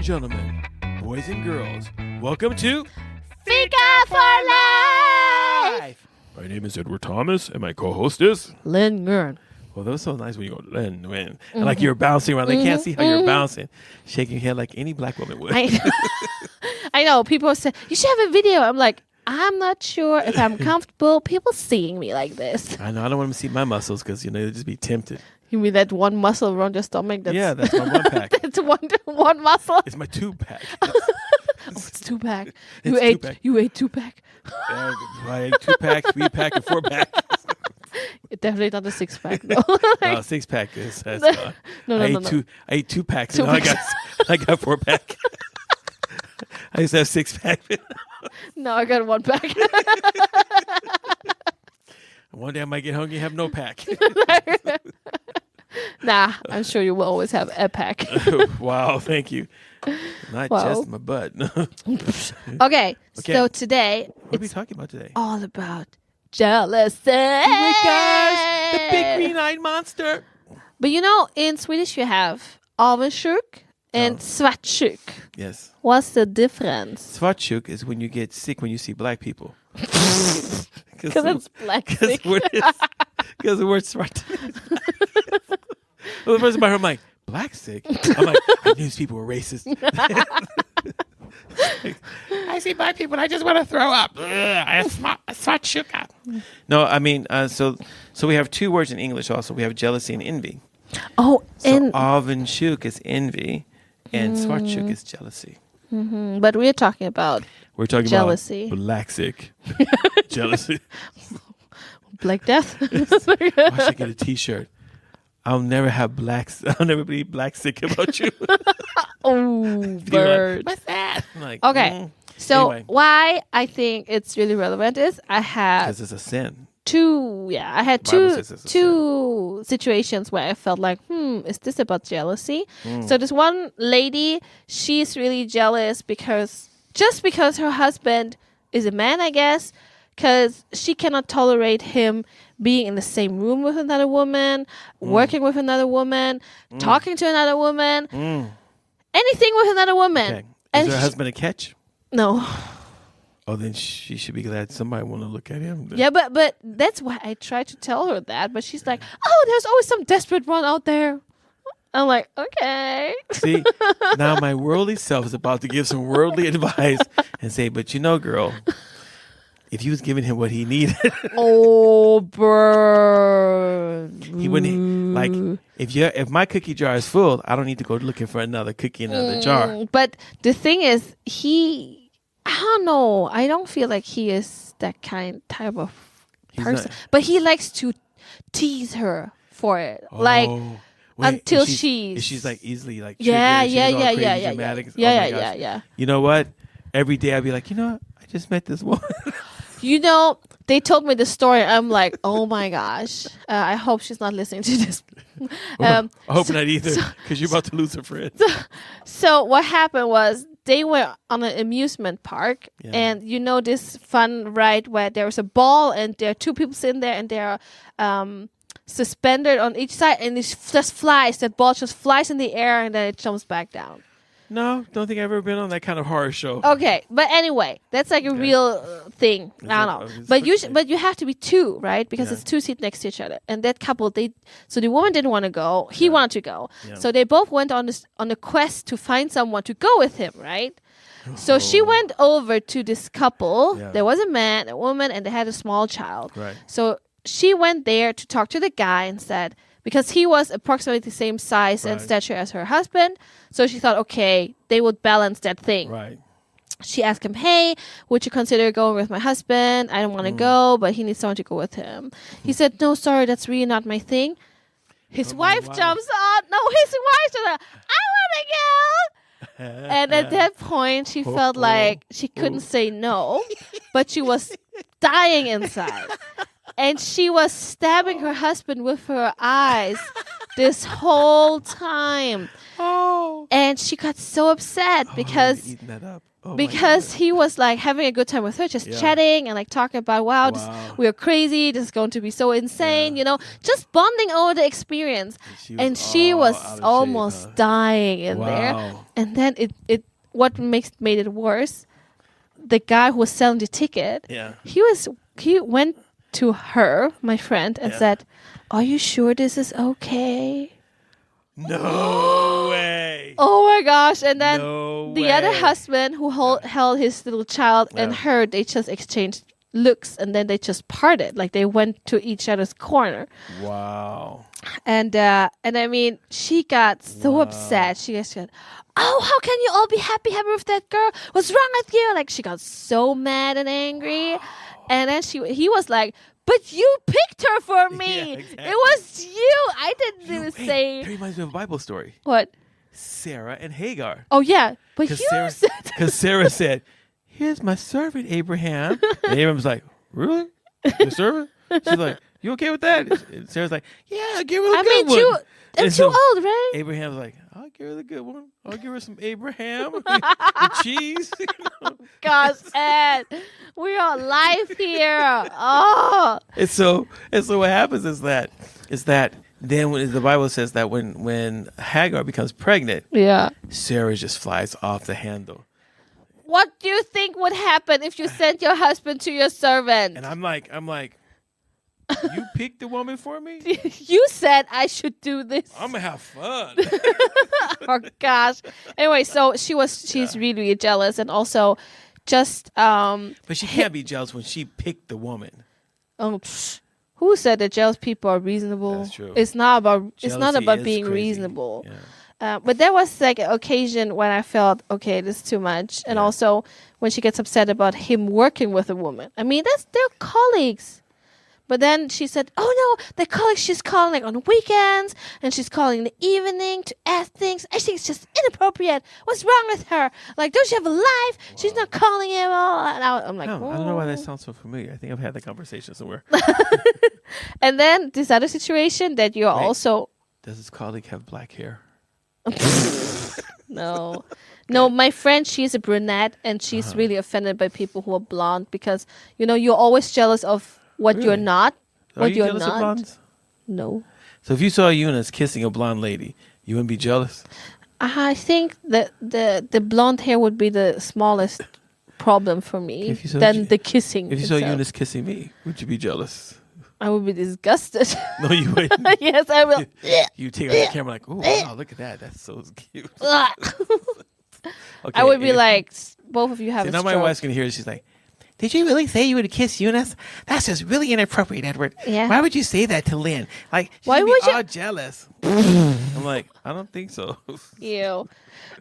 and gentlemen, boys and girls, welcome to Fika for Life! My name is Edward Thomas, and my co-host is... Linh. Well, that was so nice when you go, Lin, Win. And like you're bouncing around. They can't see how you're bouncing. Shaking your head like any black woman would. I know. People say, you should have a video. I'm like, I'm not sure if I'm comfortable people seeing me like this. I know. I don't want them to see my muscles because, they'll just be tempted. You mean that one muscle around your stomach? Yeah, that's my one pack. That's one muscle? It's my two pack. It's two pack. It's two pack. You ate two pack. I ate 2-pack, 3-pack, and 4-pack. Definitely not a 6-pack, no. No, 6-pack is. That's No. I ate 2 packs. And now I got 4-pack. I used to have 6-pack. No, I got 1 pack. One day I might get hungry and have no pack. Nah, I'm sure you will always have a pack. Wow, thank you. Not just my butt. Okay, so today... What are we talking about today? All about jealousy. Oh my gosh, the big green-eyed monster. But in Swedish you have avundsjuk and svartsjuk. Yes. What's the difference? Svartsjuk is when you get sick when you see black people. Because it's black sick. Because the word svart. Well, the first time I'm like, black sick? I'm like, I knew these people were racist. I see black people and I just want to throw up. I svartsjuk. No, I mean, so we have 2 words in English also. We have jealousy and envy. Oh, so and avundsjuk is envy and svartsjuk is jealousy. Mm-hmm. But we're talking about jealousy. About black sick. Jealousy. Black death. I should get a T-shirt. I'll never be black sick about you. Oh, bird. Like, what's that? I'm like, okay. So anyway. Why I think it's really relevant is I had because it's a sin. I had two situations where I felt like, is this about jealousy? So this one lady, she's really jealous because her husband is a man, I guess, because she cannot tolerate him being in the same room with another woman, working with another woman, talking to another woman, anything with another woman. Okay. Is her husband a catch? No. Oh, then she should be glad somebody want to look at him. Yeah, but that's why I tried to tell her that. But she's like, oh, there's always some desperate one out there. I'm like, okay. See, now my worldly self is about to give some worldly advice and say, but girl, if you was giving him what he needed. Oh, bird. He wouldn't, like, if my cookie jar is full, I don't need to go looking for another cookie in another jar. But the thing is, I don't know. I don't feel like he is that type of person. But he likes to tease her for it. Oh, like, wait, until she's like easily like triggered. Yeah. You know what? Every day I'd be like, I just met this woman. They told me the story. I'm like, oh my gosh. I hope she's not listening to this. I hope not either, because you're about to lose a friend. So what happened was they were on an amusement park, and this fun ride where there was a ball and there are 2 people sitting there and they're suspended on each side, and it just flies. That ball just flies in the air and then it jumps back down. No, don't think I've ever been on that kind of horror show. Okay, but anyway, that's like a real thing. I don't know, but you have to be 2, right? Because it's 2 seats next to each other, and that couple so the woman didn't want to go, he wanted to go, so they both went on a quest to find someone to go with him, right? So she went over to this couple. There was a man, a woman, and they had a small child. Right. So she went there to talk to the guy and said, because he was approximately the same size and stature as her husband, so she thought, okay, they would balance that thing. Right. She asked him, hey, would you consider going with my husband? I don't want to go, but he needs someone to go with him. He said, no, sorry, that's really not my thing. His wife jumps on. No, his wife said, I want to go. And at that point, she felt like she couldn't say no, but she was dying inside. And she was stabbing her husband with her eyes this whole time. Oh. And she got so upset because eating that up. Oh, because he was like having a good time with her, just chatting and like talking about, wow. We are crazy. This is going to be so insane, just bonding over the experience. And she was almost dying in there. And then what made it worse, the guy who was selling the ticket, he went to her, my friend, and said, "Are you sure this is okay?" No way. Oh my gosh. And then the other husband who held his little child and her, they just exchanged looks and then they just parted. Like they went to each other's corner. Wow. And I mean, she got so upset. She just said, "Oh, how can you all be happy with that girl? What's wrong with you?" Like she got so mad and angry. And then he was like, "But you picked her for me. Exactly. It was you. I didn't say." That reminds me of a Bible story. What? Sarah and Hagar. Oh yeah, but you said. Because Sarah said, "Here's my servant Abraham," and Abraham was like, "Really? Your servant?" She's like, "You okay with that?" And Sarah's like, "Yeah, give her the good one." I'm too old, right? Abraham's like, "I'll give her the good one. I'll give her some Abraham with cheese." Gosh, Ed, we are live here. Oh, and so what happens is that then when the Bible says that when Hagar becomes pregnant, Sarah just flies off the handle. What do you think would happen if you sent your husband to your servant? And I'm like, you picked the woman for me? You said I should do this. I'm gonna have fun. Oh gosh. Anyway, so she's really, really jealous, and also just But she can't be jealous when she picked the woman. Oh, who said that jealous people are reasonable? That's true. It's not about being crazy. reasonable. Yeah. But there was like an occasion when I felt, okay, this is too much, and also when she gets upset about him working with a woman. I mean, they're colleagues. But then she said, "Oh no, the colleague, she's calling like on weekends and she's calling in the evening to ask things. I think it's just inappropriate. What's wrong with her? Like, don't you have a life? Wow. She's not calling him all." And I'm like, I don't know why that sounds so familiar. I think I've had that conversation somewhere. And then this other situation that you're also. Does his colleague have black hair? No, my friend, she's a brunette and she's really offended by people who are blonde because, you're always jealous of what you're not. Are you jealous of blondes? No. So if you saw Eunice kissing a blonde lady, you wouldn't be jealous? I think that the blonde hair would be the smallest problem for me than the kissing. If you saw Eunice kissing me, would you be jealous? I would be disgusted. No, you wouldn't. Yes, I will. You take out the camera like, "Oh, wow, look at that. That's so cute." I would be like, both of you have a stroke. Now my wife's going to hear it. She's like, "Did you really say you would kiss Eunice? That's just really inappropriate, Edward. Yeah. Why would you say that to Lynn? Like, why would you? Jealous." I'm like, I don't think so. Ew.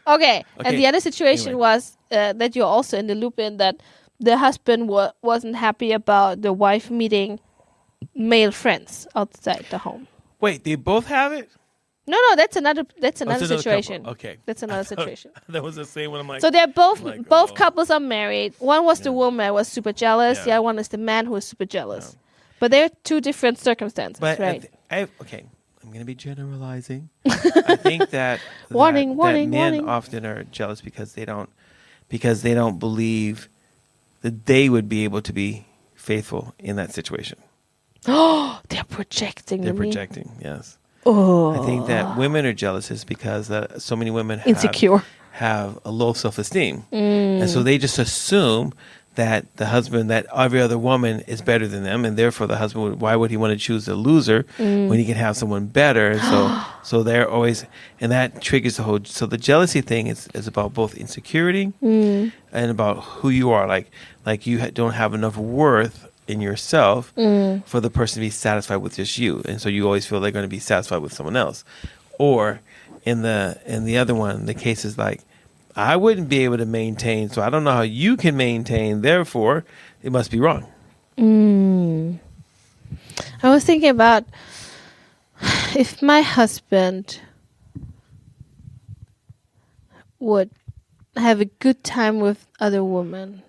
Okay. And the other situation was that you're also in the loop in that the husband wasn't happy about the wife meeting male friends outside the home. Wait, they both have it? No, that's another situation. Couple. Okay. That's another situation. That was the same one. I'm like, so they're both couples are married. One was the woman who was super jealous. The other one is the man who is super jealous. But they're two different circumstances, right? Okay. I'm going to be generalizing. I think that warning. men often are jealous because they don't believe that they would be able to be faithful in that situation. Oh, they're projecting. They're projecting, yes. Oh. I think that women are jealous is because so many women insecure have a low self-esteem. And so they just assume that that every other woman is better than them, and therefore the husband, why would he want to choose a loser when he can have someone better? And so they're always, and that triggers the whole, so the jealousy thing is about both insecurity and about who you are. Like you don't have enough worth in yourself for the person to be satisfied with just you, and so you always feel they're going to be satisfied with someone else. Or in the other one, the case is like, I wouldn't be able to maintain, so I don't know how you can maintain, therefore it must be wrong. I was thinking about if my husband would have a good time with other women,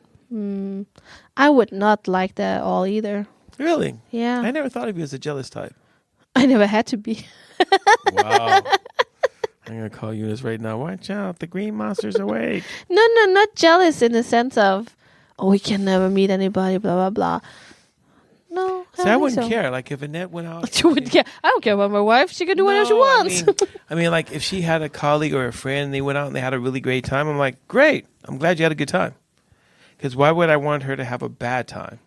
I would not like that at all either. Really? Yeah. I never thought of you as a jealous type. I never had to be. Wow. I'm going to call Eunice right now. Watch out. The green monster's awake. No, not jealous in the sense of, oh, we can never meet anybody, blah, blah, blah. No, I wouldn't care. Like, if Annette went out. She wouldn't care. I don't care about my wife. She can do whatever she wants. I mean, like, if she had a colleague or a friend and they went out and they had a really great time, I'm like, great. I'm glad you had a good time. Because why would I want her to have a bad time?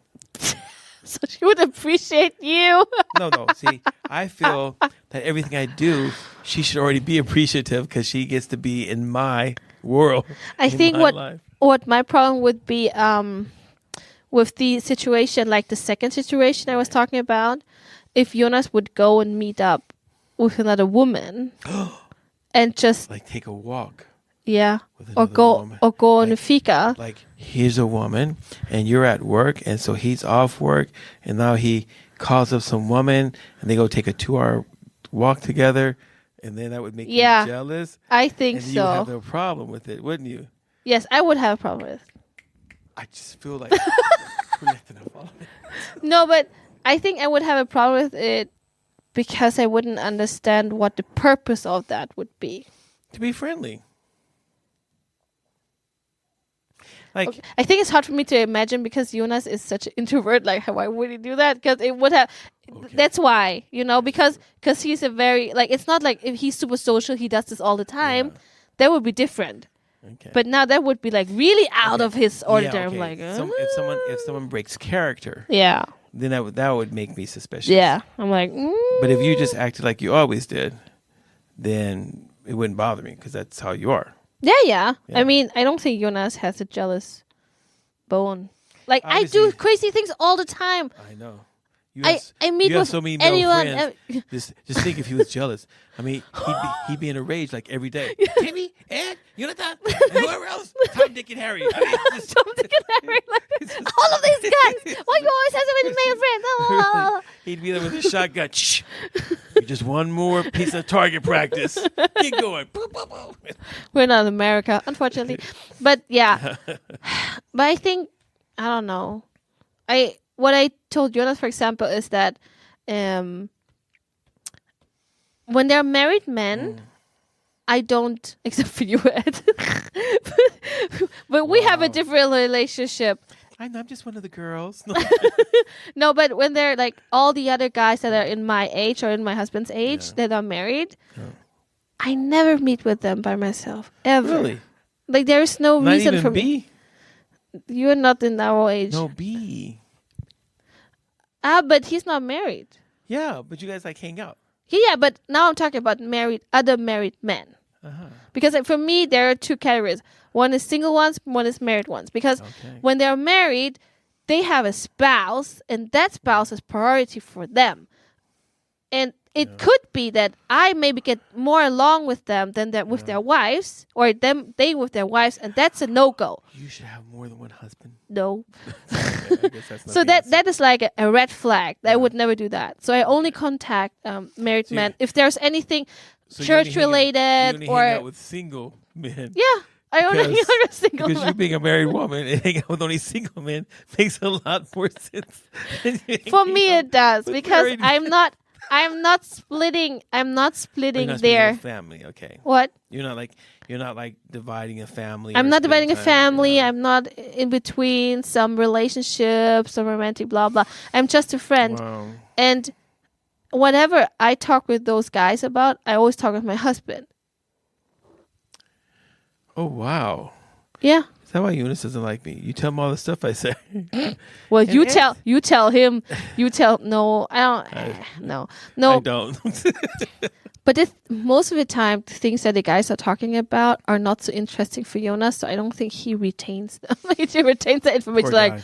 So she would appreciate you. No. See, I feel that everything I do, she should already be appreciative because she gets to be in my world. I think what my problem would be with the situation, like the second situation I was talking about, if Jonas would go and meet up with another woman and just like take a walk. Yeah. Or go on a fika. Like, here's a woman and you're at work, and so he's off work and now he calls up some woman and they go take a 2-hour walk together, and then that would make you jealous. I think and so. You would have no problem with it, wouldn't you? Yes, I would have a problem with it. I just feel like we're not gonna follow it. No, but I think I would have a problem with it because I wouldn't understand what the purpose of that would be. To be friendly. Like, okay. I think it's hard for me to imagine because Jonas is such an introvert. Like, why would he do that? Because it would have. Okay. That's why, because he's a very it's not like if he's super social, he does this all the time. Yeah. That would be different. Okay. But now that would be like really out of his ordinary. Yeah, okay. Like, if someone breaks character, then that would make me suspicious. Yeah, I'm like. But if you just acted like you always did, then it wouldn't bother me because that's how you are. Yeah. I mean, I don't think Jonas has a jealous bone. Like, obviously, I do crazy things all the time. I know. I meet with so many anyone. Just think if he was jealous. I mean, he'd be in a rage like every day. Timmy, Ed, Jonathan, and whoever else. Tom, Dick, and Harry. I mean, Tom, Dick, and Harry. All of these guys. Why you always have so many male friends? He'd be there with a shotgun. Shh. Just one more piece of target practice. Keep going. We're not in America, unfortunately. But yeah. But I think, I don't know. What I told Jonas, for example, is that when they're married men, I don't, except for you, Ed. But we have a different relationship. I know, I'm just one of the girls. No, but when they're like all the other guys that are in my age or in my husband's age that are married, I never meet with them by myself, ever. Really? Like, there's no not reason even for B? me. You're not in our age. No, B. But he's not married. Yeah, but you guys like hang out. Yeah, but now I'm talking about other married men. Because for me, there are two categories. One is single ones, one is married ones. Because when they're married, they have a spouse, and that spouse is priority for them. And it could be that I maybe get more along with them than with their wives, or they with their wives, and that's a no-go. You should have more than one husband. No. Okay, I guess that's not so that is like a red flag. I would never do that. So I only contact married men if there's anything church related or hang out with single men. Yeah. I only hang out with single men. Because you being a married woman and hanging out with only single men makes a lot more sense. For me it does, because I'm not splitting their family. Okay. What? You're not like dividing a family. I'm not dividing a family. I'm not in between some relationship, some romantic blah blah. I'm just a friend. Wow. And whatever I talk with those guys about, I always talk with my husband. Oh wow. Yeah. Is that why Eunice doesn't like me? You tell him all the stuff I say. Well, you tell him. No, I don't. No. I don't. But most of the time, the things that the guys are talking about are not so interesting for Jonas, so I don't think he retains them. He retains the information. Like,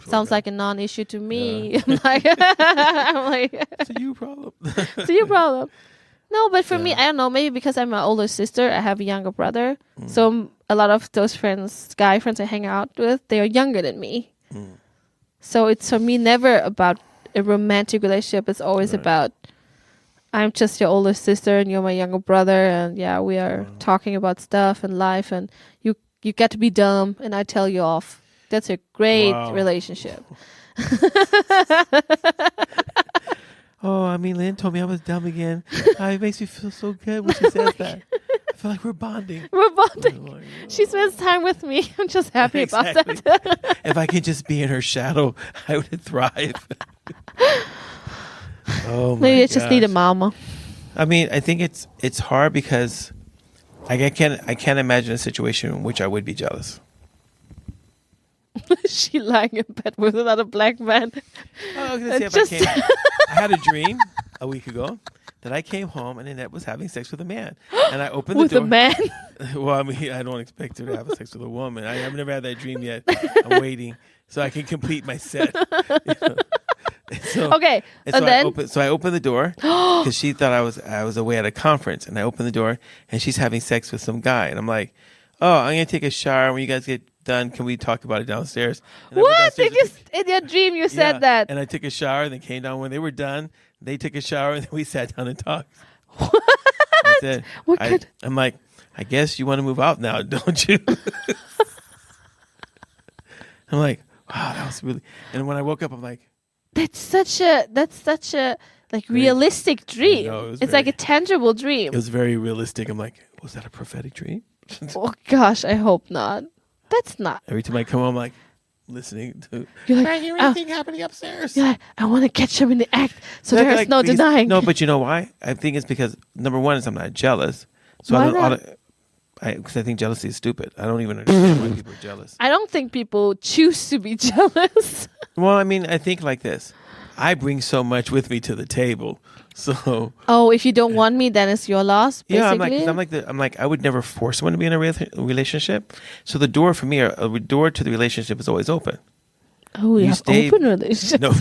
sounds like a non-issue to me. Yeah. I'm like, it's a you problem. It's a you problem. No, but for me, I don't know. Maybe because I'm an older sister, I have a younger brother. So a lot of those guy friends I hang out with, they are younger than me. So it's for me never about a romantic relationship. It's always about, I'm just your older sister and you're my younger brother, and we are talking about stuff and life, and you get to be dumb and I tell you off. That's a great relationship. Oh, I mean, Lynn told me I was dumb again. It makes me feel so good when she says that. I feel like we're bonding. We're bonding. Like, oh. She spends time with me. I'm just happy about that. If I could just be in her shadow, I would thrive. Oh my Maybe I just need a mama. I mean, I think it's hard because I can't imagine a situation in which I would be jealous. She lying in bed with another black man. Oh, I was gonna say I had a dream a week ago that I came home and Annette was having sex with a man, and I opened the door. With a man? Well, I mean, I don't expect her to have sex with a woman. I've never had that dream yet. I'm waiting so I can complete my set. You know? So, okay, and then I opened the door because she thought I was away at a conference, and I opened the door and she's having sex with some guy, and I'm like, oh, I'm gonna take a shower. When you guys get done, can we talk about it downstairs? And what? In your dream you said that? And I took a shower, and then came down. When they were done, they took a shower, and then we sat down and talked. What? I said, I'm like, I guess you want to move out now, don't you? I'm like, wow, that was really. And when I woke up, I'm like, that's such a like realistic dream. It's like a tangible dream. It was very realistic. I'm like, was that a prophetic dream? Oh gosh, I hope not. That's not. Every time I come home, I'm like listening to. You're like, I hear anything happening upstairs. Yeah, I want to catch him in the act, so there's no denying. No, but you know why? I think it's because number one is I'm not jealous. So why not? Because I think jealousy is stupid. I don't even understand why people are jealous. I don't think people choose to be jealous. Well, I mean, I think like this. I bring so much with me to the table. So. Oh, if you don't want me, then it's your loss. Basically? Yeah, I'm like, I would never force someone to be in a relationship. So the door for me, a door to the relationship is always open. Oh, you have open relationships. No.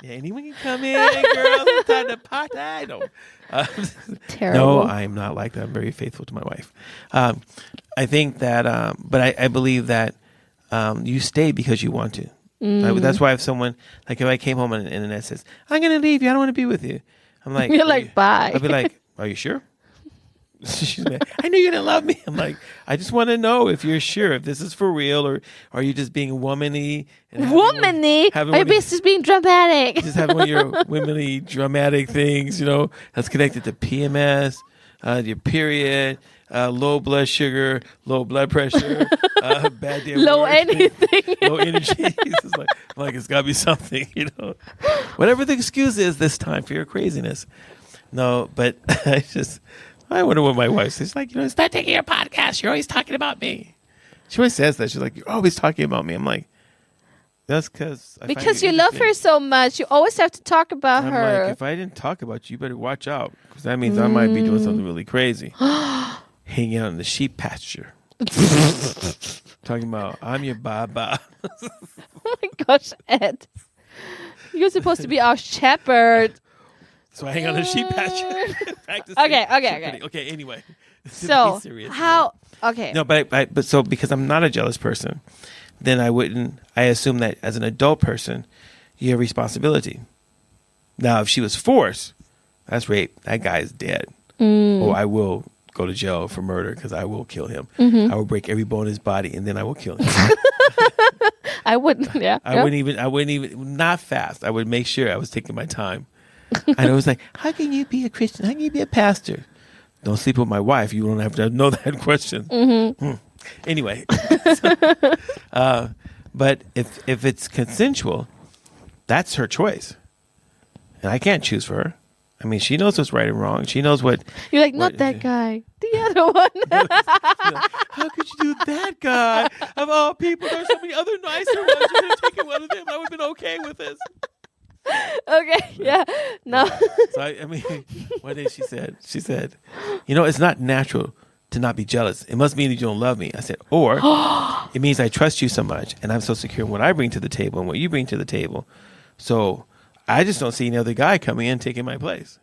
Yeah, anyone can come in, girl. It's time to party. No. Terrible. No, I'm not like that. I'm very faithful to my wife. I think that, but I believe that you stay because you want to. That's why if someone, like if I came home and Annette says, I'm going to leave you, I don't want to be with you. I'm like, you're like, bye. I'll be like, are you sure? She's like, I knew you didn't love me. I'm like, I just want to know if you're sure, if this is for real, or are you just being womany? Womany? Are you just being dramatic? Just having one of your womanly dramatic things, you know, that's connected to PMS, your period, low blood sugar, low blood pressure, bad day. Low anything. Low energy. It's like it's got to be something, you know. Whatever the excuse is this time for your craziness. No, but I wonder what my wife says. Like, you know, start taking your podcast. You're always talking about me. She always says that. She's like, you're always talking about me. I'm like, that's because you love her so much. You always have to talk about her. Like, if I didn't talk about you, you better watch out, because that means I might be doing something really crazy. Hanging out in the sheep pasture. Talking about, I'm your baba. Oh my gosh, Ed. You're supposed to be our shepherd. So I hang out in the sheep pasture. Okay, anyway. So, how, okay. No, but so because I'm not a jealous person, then I assume that as an adult person, you have responsibility. Now, if she was forced, that's rape. That guy is dead. Or I will go to jail for murder because I will kill him. I will break every bone in his body and then I will kill him. I wouldn't, yeah. I wouldn't even, not fast. I would make sure I was taking my time. And it was like, how can you be a Christian? How can you be a pastor? Don't sleep with my wife. You don't have to know that question. Anyway. But if it's consensual, that's her choice. And I can't choose for her. I mean, she knows what's right and wrong. She knows what... You're like, not that guy. The other one. Like, how could you do that guy? Of all people, there's so many other nicer ones. You could have taken one of them. I would have been okay with this. Okay, yeah. No. So, I mean, one day she said, you know, it's not natural to not be jealous. It must mean that you don't love me. I said, or it means I trust you so much and I'm so secure in what I bring to the table and what you bring to the table. So I just don't see any other guy coming in taking my place.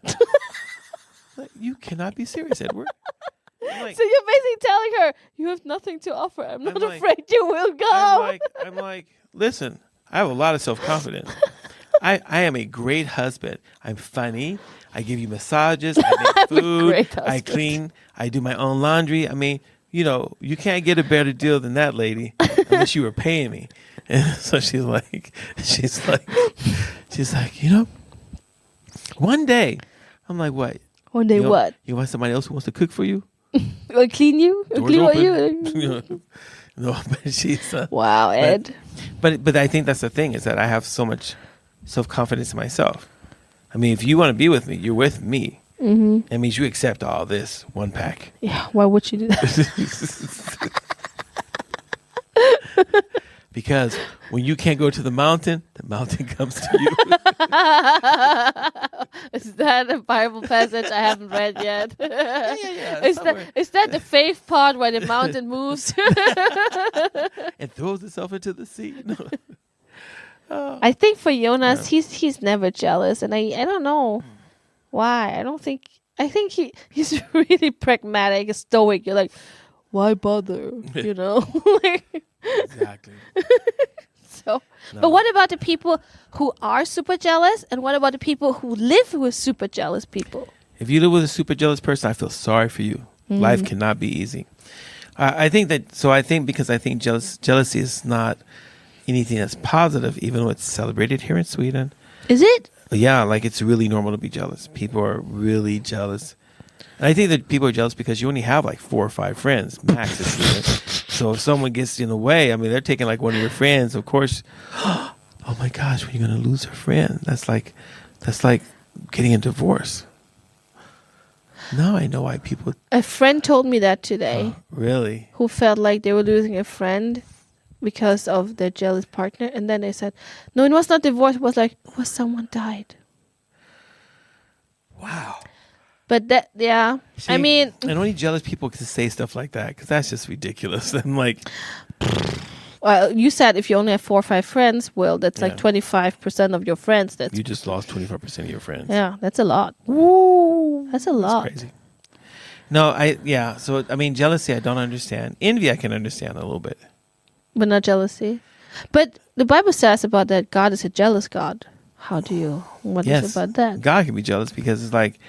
Like, you cannot be serious, Edward. Like, so you're basically telling her, you have nothing to offer. I'm not afraid you will go. I'm like, listen, I have a lot of self-confidence. I am a great husband. I'm funny. I give you massages. I make food. I clean. I do my own laundry. I mean, you know, you can't get a better deal than that, lady, unless you were paying me. And so she's like, She's like, one day. I'm like, what? One day what? You want somebody else who wants to cook for you? Or clean you? Or Doors clean what open. you? No, but she's... Wow, Ed. But I think that's the thing, is that I have so much self-confidence in myself. I mean, if you want to be with me, you're with me. Mm-hmm. That means you accept all this one pack. Yeah, why would you do that? Because when you can't go to the mountain comes to you. Is that a Bible passage I haven't read yet? Yeah. Is that the faith part where the mountain moves? And throws itself into the sea? No. I think for Jonas, he's never jealous, and I don't know why. I think he's really pragmatic, stoic. You're like, why bother? Exactly. So, no. But what about the people who are super jealous, and what about the people who live with super jealous people? If you live with a super jealous person, I feel sorry for you. Mm-hmm. Life cannot be easy. I think jealousy is not anything that's positive, even though it's celebrated here in Sweden. Is it? Yeah, like it's really normal to be jealous. People are really jealous. And I think that people are jealous because you only have like 4 or 5 friends max in Sweden. So if someone gets in the way, I mean, they're taking like one of your friends, of course. Oh my gosh, when are you going to lose a friend? That's like getting a divorce. Now I know why people... A friend told me that today. Really? Who felt like they were losing a friend because of their jealous partner. And then they said, no, it was not divorce. It was someone died. Wow. But that, yeah. See, and only jealous people can say stuff like that, because that's just ridiculous. I'm like... Well, you said if you only have 4 or 5 friends, well, that's like 25% of your friends. You just lost 25% of your friends. Yeah, that's a lot. Woo! That's a lot. That's crazy. No, so, I mean, jealousy, I don't understand. Envy, I can understand a little bit. But not jealousy. But the Bible says about that God is a jealous God. What is about that? God can be jealous because it's like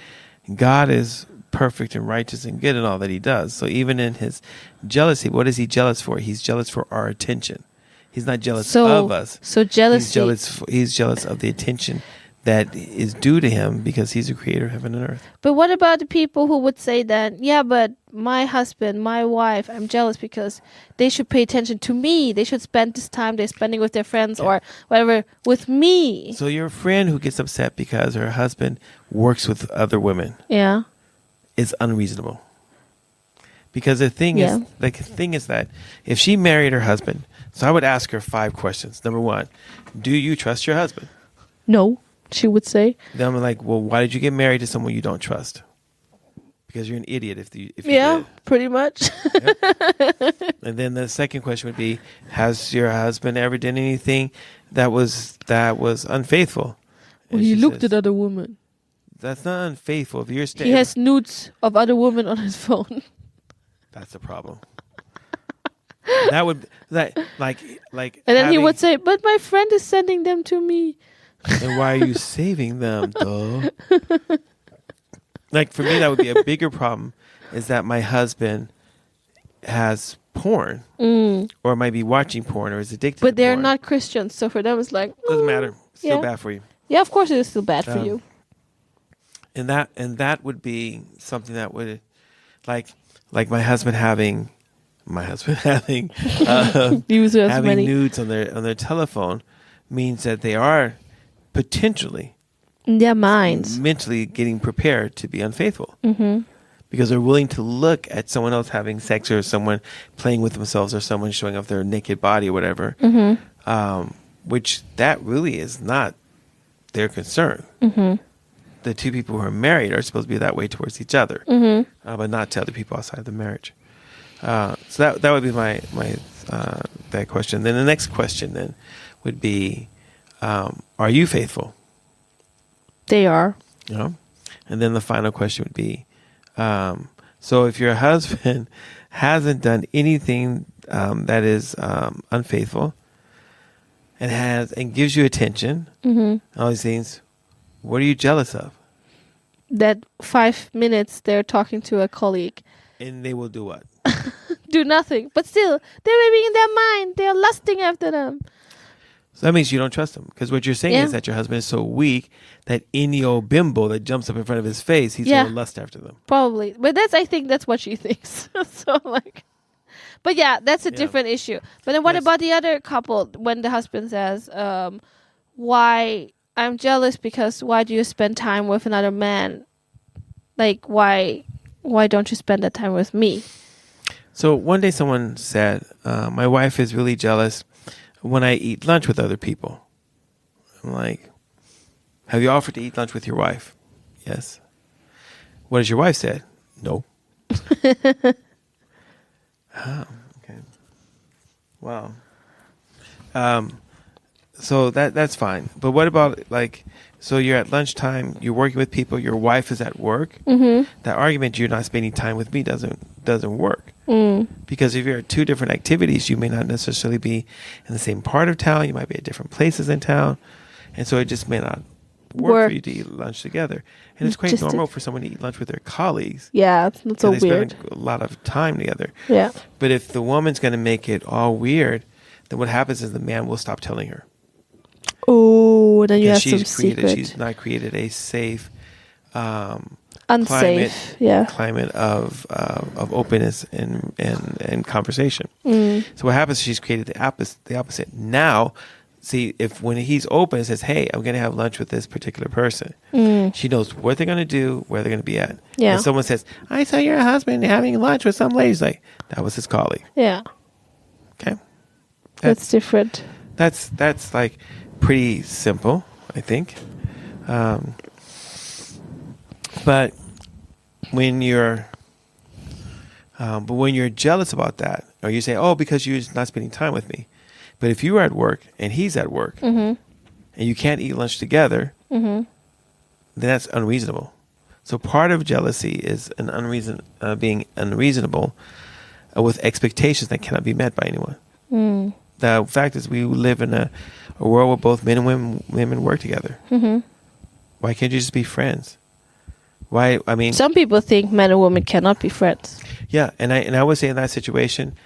God is perfect and righteous and good in all that he does. So even in his jealousy, what is he jealous for? He's jealous for our attention. He's not jealous of us. So jealousy. He's jealous of the attention that is due to him because he's the creator of heaven and earth. But what about the people who would say that, yeah, but my husband, my wife, I'm jealous because they should pay attention to me. They should spend this time they're spending with their friends or whatever with me. So your friend who gets upset because her husband works with other women. Yeah. Is unreasonable. Because the thing is that if she married her husband, so I would ask her 5 questions. Number 1, do you trust your husband? No, she would say. Then I'm like, well, why did you get married to someone you don't trust? Because you're an idiot if you did. Pretty much. Yep. And then the second question would be, has your husband ever done anything that was unfaithful? Well, he looked at other women. That's not unfaithful. If you're he has nudes of other women on his phone. That's the problem. And then he would say, "But my friend is sending them to me." And why are you saving them, though? Like for me, that would be a bigger problem. Is that my husband has porn, or might be watching porn, or is addicted. But to they're porn. not Christians, so for them it's like doesn't matter. Still bad for you. Yeah, of course it is still bad for you. And that would be something that would, like my husband having having nudes on their telephone means that they are potentially in their minds mentally getting prepared to be unfaithful, because they're willing to look at someone else having sex or someone playing with themselves or someone showing off their naked body or whatever, which that really is not their concern. The 2 people who are married are supposed to be that way towards each other, but not to other people outside the marriage. So that would be my that question. Then the next question then would be, are you faithful? They are. And then the final question would be, so if your husband hasn't done anything that is unfaithful and gives you attention, all these things, what are you jealous of? That 5 minutes they're talking to a colleague. And they will do what? Do nothing. But still, they're maybe in their mind. They're lusting after them. So that means you don't trust him. Because what you're saying Yeah. is that your husband is so weak that any old bimbo that jumps up in front of his face, he's Yeah. going to lust after them. Probably. But I think that's what she thinks. So like, but yeah, that's a different issue. But then what about the other couple when the husband says, why I'm jealous because why do you spend time with another man? Like, why don't you spend that time with me? So one day someone said, my wife is really jealous when I eat lunch with other people. I'm like, have you offered to eat lunch with your wife? Yes. What has your wife said? No. Oh, okay. Wow. So that's fine. But what about like, so you're at lunchtime, you're working with people, your wife is at work. Mm-hmm. That argument, you're not spending time with me, doesn't work. Mm. Because if you're at two different activities, you may not necessarily be in the same part of town. You might be at different places in town. And so it just may not work for you to eat lunch together. And it's quite normal for someone to eat lunch with their colleagues. Yeah, it's not so they weird. spend a lot of time together. Yeah. But if the woman's going to make it all weird, then what happens is the man will stop telling her. Oh, then you have some secret. secret. She's not created a safe, unsafe, climate of openness and conversation. Mm. So what happens? She's created the opposite. Now, see, if when he's open and says, "Hey, I'm going to have lunch with this particular person," she knows what they're going to do, where they're going to be at. Yeah. If someone says, "I saw your husband having lunch with some lady," like that was his colleague. Yeah. Okay. That's different. That's like pretty simple, I think. But when you're jealous about that, or you say, "Oh, because you're not spending time with me," but if you are at work and he's at work, and you can't eat lunch together, then that's unreasonable. So part of jealousy is being unreasonable with expectations that cannot be met by anyone. Mm. The fact is, we live in a world where both men and women work together. Mm-hmm. Why can't you just be friends? Why? I mean, some people think men and women cannot be friends. Yeah, and I would say in that situation,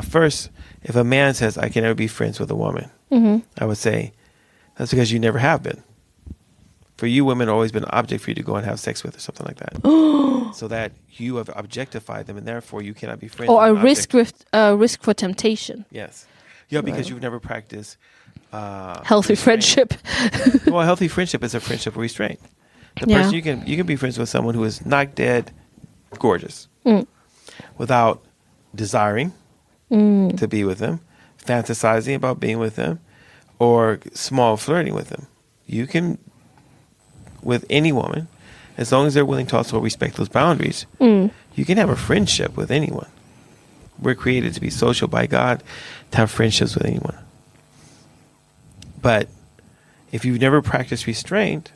first, if a man says, "I can never be friends with a woman," I would say that's because you never have been. For you, women have always been an object for you to go and have sex with, or something like that. So that you have objectified them, and therefore you cannot be friends. Or with a risk for temptation. Yes. Yeah, because you've never practiced healthy friendship. Well, a healthy friendship is a friendship of restraint. The person you can be friends with someone who is not dead gorgeous, without desiring to be with them, fantasizing about being with them, or small flirting with them. You can, with any woman, as long as they're willing to also respect those boundaries, you can have a friendship with anyone. We're created to be social by God, to have friendships with anyone. But if you've never practiced restraint,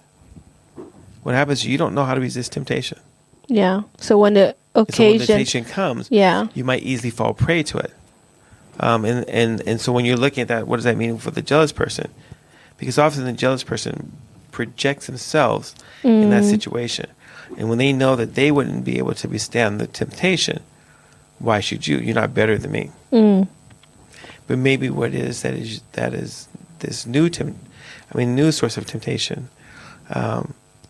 what happens is you don't know how to resist temptation. Yeah. So when the temptation comes, yeah, you might easily fall prey to it. And so when you're looking at that, what does that mean for the jealous person? Because often the jealous person projects themselves in that situation. And when they know that they wouldn't be able to withstand the temptation, why should you? You're not better than me. But maybe what it is that is this new source of temptation,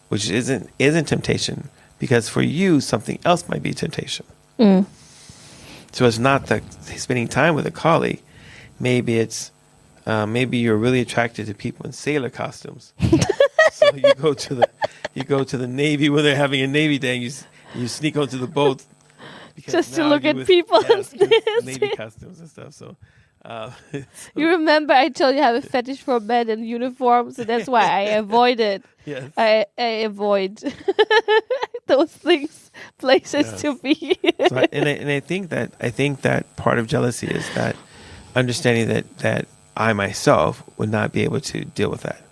which isn't temptation, because for you something else might be temptation. So it's not the spending time with a colleague. Maybe it's maybe you're really attracted to people in sailor costumes. So you go to the Navy when they're having a Navy day, and you sneak onto the boat just to look at people in Navy costumes and stuff. So you remember I told you I have a fetish for men in uniforms, so that's why I avoid it. Yes. I avoid those places to be. So I think that part of jealousy is that understanding that I myself would not be able to deal with that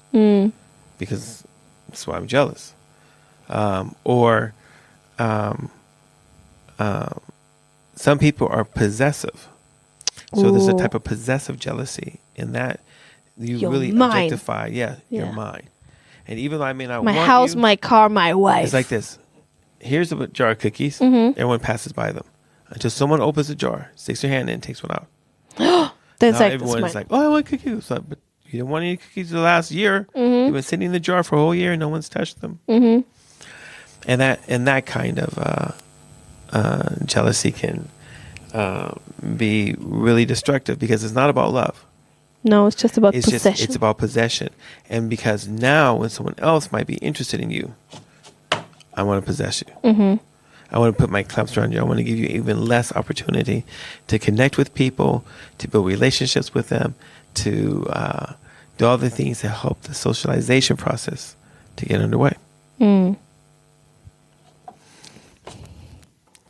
because that's why I'm jealous. Some people are possessive. So there's a type of possessive jealousy in that you Your really mind. objectify, your mind. And even though I may not my want house, you, my car, my wife. it's like this. Here's a jar of cookies. Everyone passes by them until someone opens the jar, sticks their hand in, and takes one out. That's Now like everyone that's is like, "Oh, I want cookies," but You didn't want any cookies the last year. You've been sitting in the jar for a whole year and no one's touched them. And that kind of jealousy can be really destructive because it's not about love. No, it's just about possession. It's about possession. And because now when someone else might be interested in you, I want to possess you. I want to put my clamps around you. I want to give you even less opportunity to connect with people, to build relationships with them, to do all the things that help the socialization process to get underway. That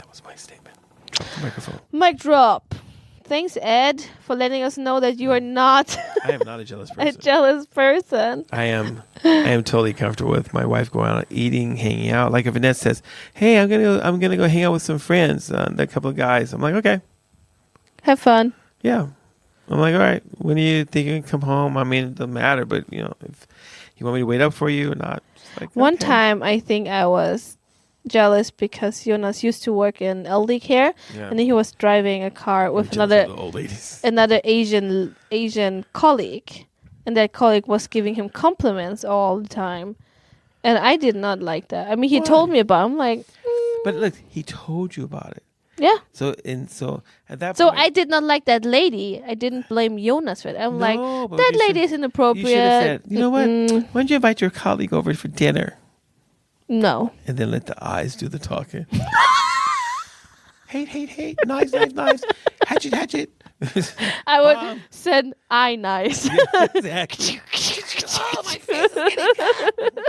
was my statement. Drop the microphone. Mic drop. Thanks, Ed, for letting us know that you are not I am not a jealous person. a jealous person. I am totally comfortable with my wife going out eating, hanging out. Like if Annette says, "Hey, I'm gonna go hang out with some friends, a couple of guys," I'm like, "Okay, Have fun. yeah." I'm like, "All right, when do you think you can come home?" I mean, it doesn't matter, but if you want me to wait up for you or not. Just like, One okay. time, I think I was jealous because Jonas used to work in elderly care, Yeah. and he was driving a car with I'm jealous of the old ladies. another Asian colleague, and that colleague was giving him compliments all the time, and I did not like that. I mean, he told me about it. I'm like, But look, he told you about it. yeah. So at that So point, I did not like that lady. I didn't blame Jonas for it. I'm like, but that you lady is you inappropriate. should have said, "You know what? Why don't you invite your colleague over for dinner?" No. And then let the eyes do the talking. Hate, nice, hatchet. I would send eye nice. Exactly. Oh, my face is getting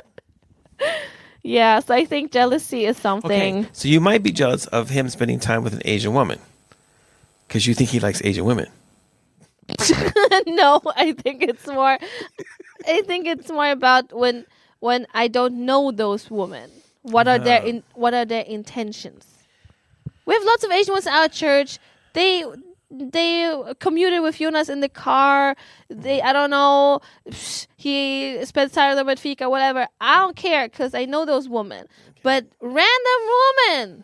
Yes, I think jealousy is something. Okay, so you might be jealous of him spending time with an Asian woman because you think he likes Asian women. No, I think it's more about when I don't know those women. What are their intentions? We have lots of Asian ones in our church. They commuted with Jonas in the car. I don't know. He spends time with Fika, whatever. I don't care because I know those women. But random woman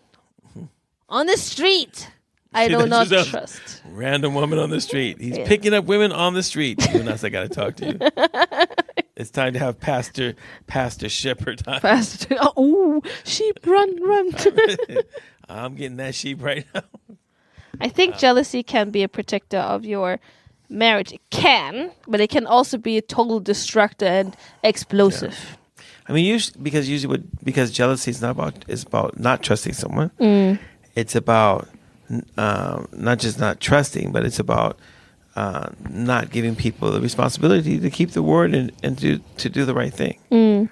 on the street, I do not trust. Random woman on the street. He's picking up women on the street. Jonas, I got to talk to you. It's time to have Pastor Shepherd time. Pastor, oh, sheep, run. I'm getting that sheep right now. I think jealousy can be a protector of your marriage. It can, but it can also be a total destructor and explosive. Yeah. I mean, because jealousy is about not trusting someone. It's about not just not trusting, but it's about not giving people the responsibility to keep the word and to do the right thing.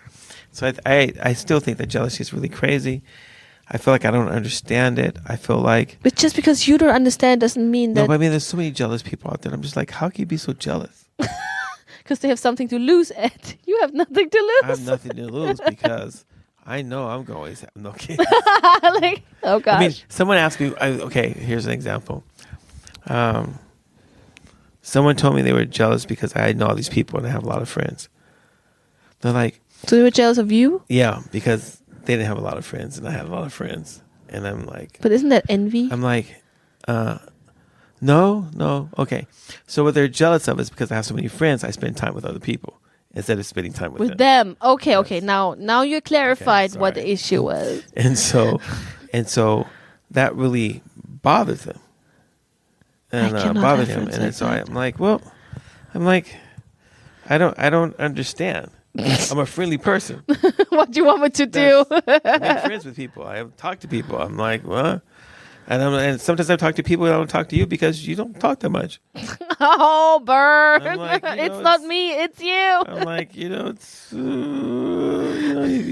So I still think that jealousy is really crazy. I feel like I don't understand it. I feel like... But just because you don't understand doesn't mean that... No, but I mean, there's so many jealous people out there. I'm just like, how can you be so jealous? Because they have something to lose, Ed. You have nothing to lose. I have nothing to lose because I know I'm going to... No kidding. Like, oh, gosh. I mean, someone asked me... Okay, here's an example. Someone told me they were jealous because I know all these people and I have a lot of friends. They're like... So they were jealous of you? Yeah, because... they didn't have a lot of friends, and I had a lot of friends. And I'm like... But isn't that envy? I'm like, no. Okay. So what they're jealous of is because I have so many friends, I spend time with other people instead of spending time with them. Okay, yes. Okay. Now you clarified what the issue was. And so that really bothers them. And bothered him. And so I'm like, I don't understand. I'm a friendly person. What do you want me to do? I make friends with people. I talk to people. I'm like, what? And sometimes I talk to people. I don't talk to you because you don't talk that much. Oh, Bert! Like, it's not me. It's you. I'm like, it's you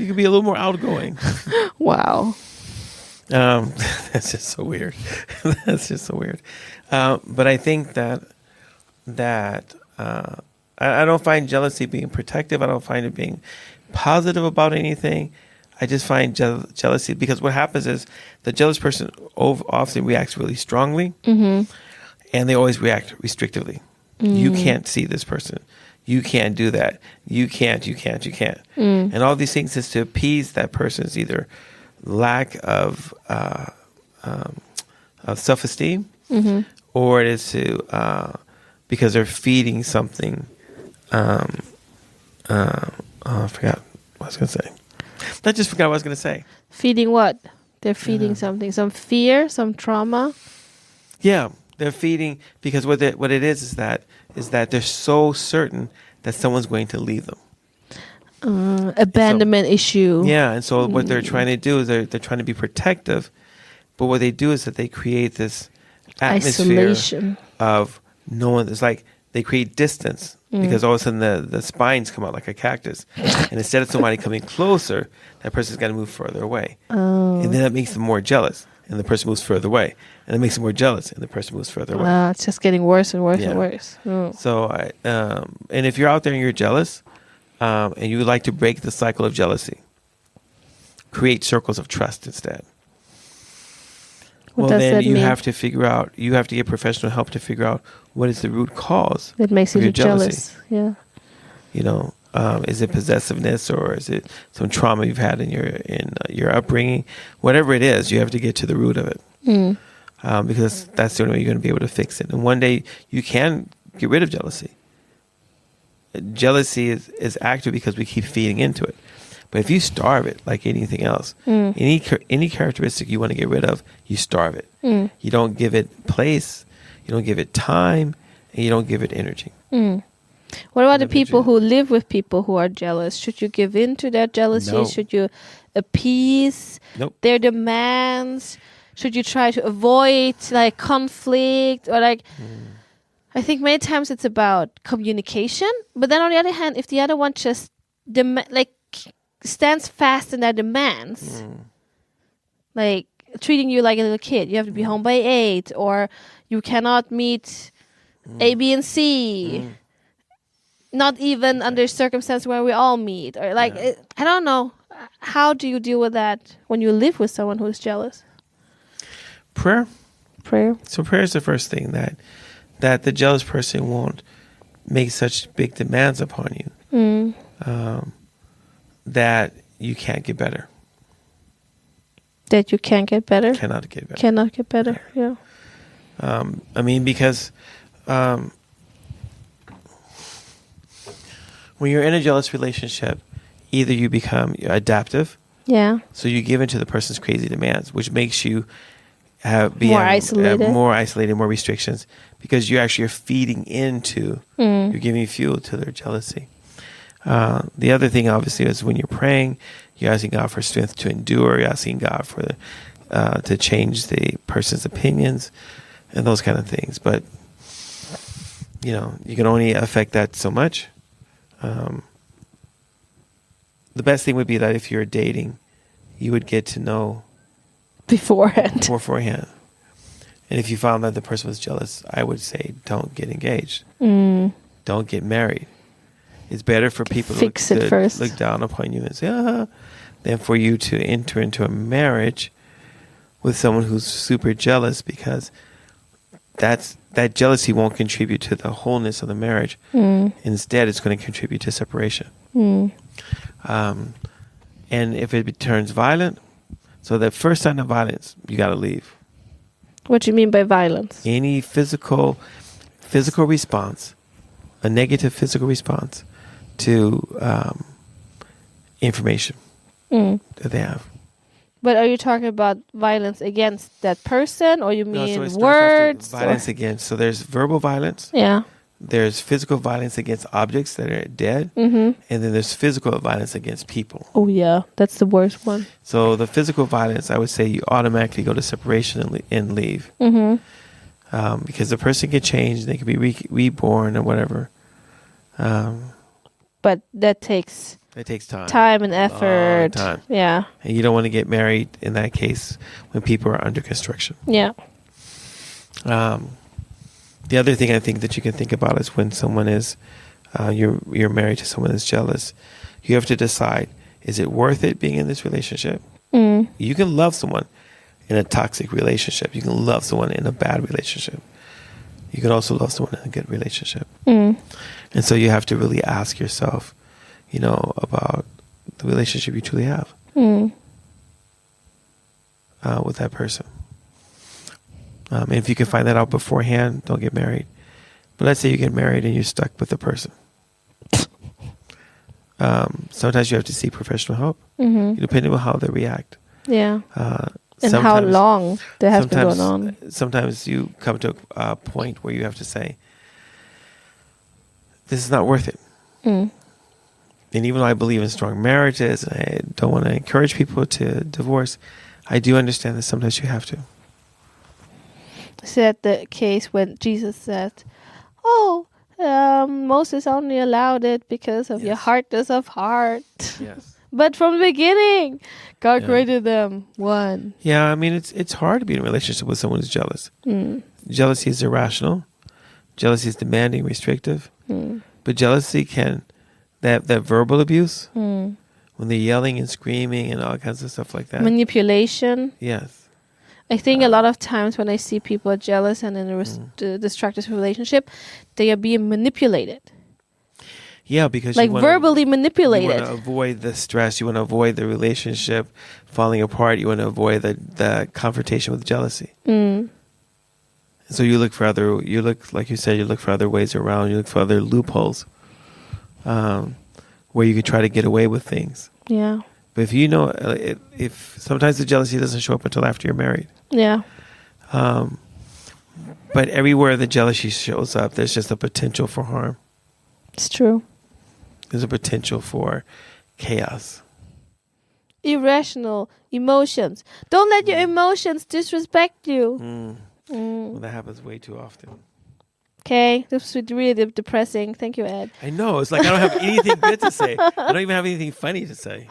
can be a little more outgoing. Wow. That's just so weird. That's just so weird. But I think that I don't find jealousy being protective. I don't find it being positive about anything. I just find jealousy because what happens is the jealous person often reacts really strongly, and they always react restrictively. You can't see this person. You can't do that. You can't. And all these things is to appease that person's either lack of self-esteem, or it is to because they're feeding something I forgot what I was going to say. I just forgot what I was going to say. Feeding what? They're feeding something, some fear, some trauma. Yeah, they're feeding because what it is that they're so certain that someone's going to leave them. Abandonment issue. Yeah, and so what they're trying to do is they're trying to be protective, but what they do is that they create this atmosphere Isolation. of no one. It's like they create distance because all of a sudden the spines come out like a cactus, and instead of somebody coming closer, that person's got to move further away, and then that makes them more jealous, and the person moves further away, and it makes them more jealous, and the person moves further away. It's just getting worse and worse and worse. So, and if you're out there and you're jealous, and you would like to break the cycle of jealousy, create circles of trust instead. What well, does then that you mean? have to figure out. You have to get professional help to figure out what is the root cause that makes of you your jealousy. jealous. Yeah. You know, is it possessiveness or is it some trauma you've had in your upbringing? Whatever it is, you have to get to the root of it, because that's the only way you're going to be able to fix it. And one day you can get rid of jealousy. Jealousy is active because we keep feeding into it. But if you starve it, like anything else, any characteristic you want to get rid of, you starve it. You don't give it place, you don't give it time, and you don't give it energy. What about the people who live with people who are jealous? Should you give in to their jealousy? No. Should you appease their demands? Should you try to avoid like conflict or like? I think many times it's about communication, but then on the other hand, if the other one just stands fast in their demands, like treating you like a little kid, you have to be home by 8, or you cannot meet A, B, and C. Not even under circumstances where we all meet, or like I don't know. How do you deal with that when you live with someone who's jealous? Prayer. Prayer. So prayer is the first thing that the jealous person won't make such big demands upon you that you can't get better. That you can't get better? Cannot get better. Cannot get better, yeah. I mean, because when you're in a jealous relationship, either you become adaptive, so you give into the person's crazy demands, which makes you more isolated, more restrictions, because you actually are feeding into, you're giving fuel to their jealousy. The other thing, obviously, is when you're praying, you're asking God for strength to endure. You're asking God for to change the person's opinions and those kind of things. But you know, you can only affect that so much. The best thing would be that if you're dating, you would get to know beforehand. And if you found that the person was jealous, I would say don't get engaged. Don't get married. It's better for people to look down upon you and say, than for you to enter into a marriage with someone who's super jealous, because that jealousy won't contribute to the wholeness of the marriage. Instead, it's going to contribute to separation. And if it turns violent, so the first sign of violence, you got to leave. What do you mean by violence? Any physical response, a negative physical response to information that they have. But are you talking about violence against that person, or you mean so words? Violence against. So there's verbal violence. Yeah. There's physical violence against objects that are dead. And then there's physical violence against people. Oh, yeah. That's the worst one. So the physical violence, I would say you automatically go to separation and leave. Because the person can change. They can be reborn or whatever. But that takes time. Time and effort. Time. Yeah. And you don't want to get married in that case when people are under construction. Yeah. The other thing I think that you can think about is when someone is, you're married to someone that's jealous, you have to decide, is it worth it being in this relationship? You can love someone in a toxic relationship. You can love someone in a bad relationship. You can also love someone in a good relationship. And so you have to really ask yourself, you know, about the relationship you truly have with that person. And if you can find that out beforehand, don't get married. But let's say you get married and you're stuck with the person. sometimes you have to seek professional help, depending on how they react. Yeah. And how long that has been going on. Sometimes you come to a point where you have to say, this is not worth it. And even though I believe in strong marriages, and I don't want to encourage people to divorce, I do understand that sometimes you have to. Is that the case when Jesus said, Moses only allowed it because of your hardness of heart. Yes. But from the beginning, God created them one. Yeah, I mean, it's hard to be in a relationship with someone who's jealous. Jealousy is irrational. Jealousy is demanding, restrictive. But jealousy can, that verbal abuse, when they're yelling and screaming and all kinds of stuff like that. Manipulation. Yes. I think a lot of times when I see people are jealous and in a destructive relationship, they are being manipulated. Yeah, because like verbally manipulated. You want to avoid the stress. You want to avoid the relationship falling apart. You want to avoid the confrontation with jealousy. So you look like you said, you look for other ways around. You look for other loopholes where you can try to get away with things. Yeah. But if you know, if sometimes the jealousy doesn't show up until after you're married. Yeah. But everywhere the jealousy shows up, there's just a potential for harm. It's true. There's a potential for chaos. Irrational emotions. Don't let your emotions disrespect you. Well, that happens way too often. Okay, this was really depressing. Thank you, Ed. I know. It's like I don't have anything good to say. I don't even have anything funny to say.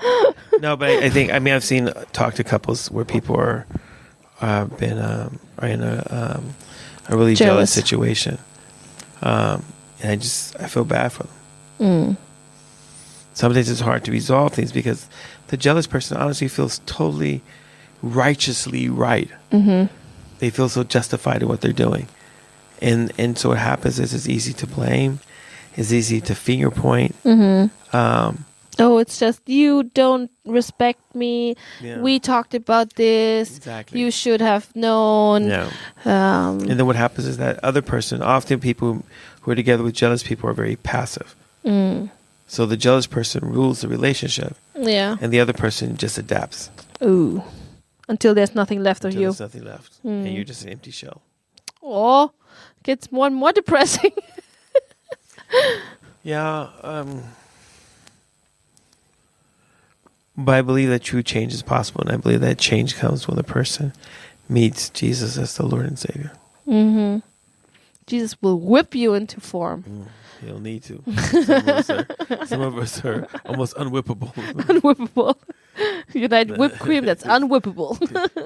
No, but I've seen talk to couples where people are in a really jealous situation, and I feel bad for them. Sometimes it's hard to resolve things because the jealous person honestly feels totally righteously right. They feel so justified in what they're doing. And so what happens is it's easy to blame. It's easy to finger point. It's just, you don't respect me. Yeah. We talked about this. Exactly. You should have known. Yeah. And then what happens is that other person, often people who are together with jealous people are very passive. So the jealous person rules the relationship. Yeah. And the other person just adapts. Ooh. Until there's nothing left of you. There's nothing left. And you're just an empty shell. Oh, gets more and more depressing. Yeah. But I believe that true change is possible. And I believe that change comes when a person meets Jesus as the Lord and Savior. Jesus will whip you into form. He'll need to. Some of us are almost unwhippable. Unwhippable. You need whipped cream that's unwhippable.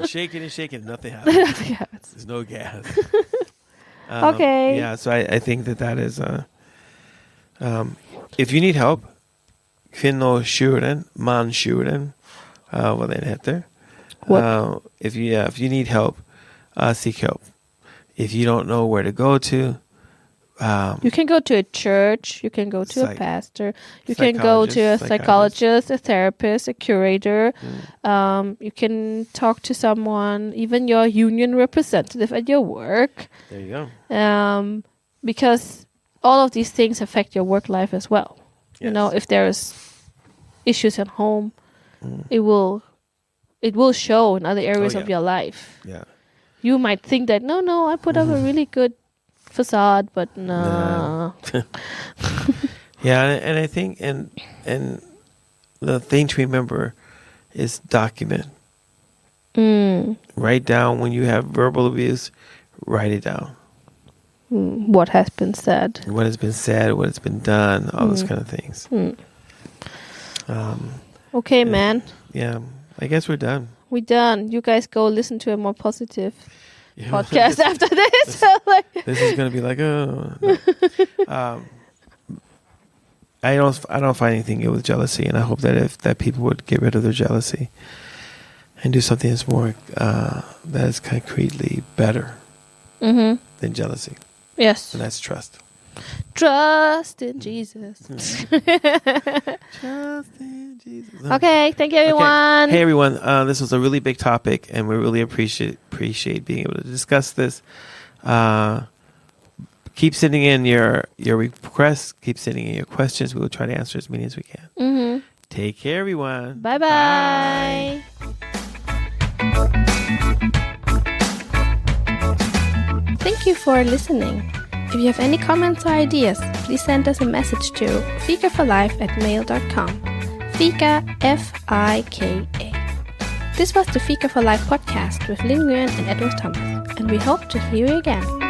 Shaking and shaking, nothing happens. There's no gas. Okay. Yeah, so I think that is... if you need help, kvinnosjouren, mansjouren, vad den heter. If you need help, seek help. If you don't know where to go to... you can go to a church. You can go to a pastor. You can go to a psychologist, a therapist, a curator. You can talk to someone, even your union representative at your work. There you go. Because all of these things affect your work life as well. Yes. You know, if there's issues at home, it will show in other areas of your life. Yeah. You might think that no, I put up a really good facade, but no. Yeah, and I think and the thing to remember is document. Write down when you have verbal abuse. Write it down. What has been said. What has been said. What has been done. All those kind of things. Okay, man. Yeah, I guess we're done. We're done. You guys go listen to a more positive podcast after this. This is going to be like, I don't find anything good with jealousy, and I hope that people would get rid of their jealousy and do something that's more that is concretely better than jealousy. Yes, and that's trust. Trust in Jesus. Trust in Jesus. Okay, thank you, everyone. Okay. Hey, everyone. This was a really big topic, and we really appreciate being able to discuss this. keep sending in your requests. Keep sending in your questions. We will try to answer as many as we can. Mm-hmm. Take care, everyone. Bye-bye. Thank you for listening. If you have any comments or ideas, please send us a message to fikaforlife@mail.com. Fika, F-I-K-A. This was the Fika for Life podcast with Linh Nguyen and Edward Thomas, and we hope to hear you again.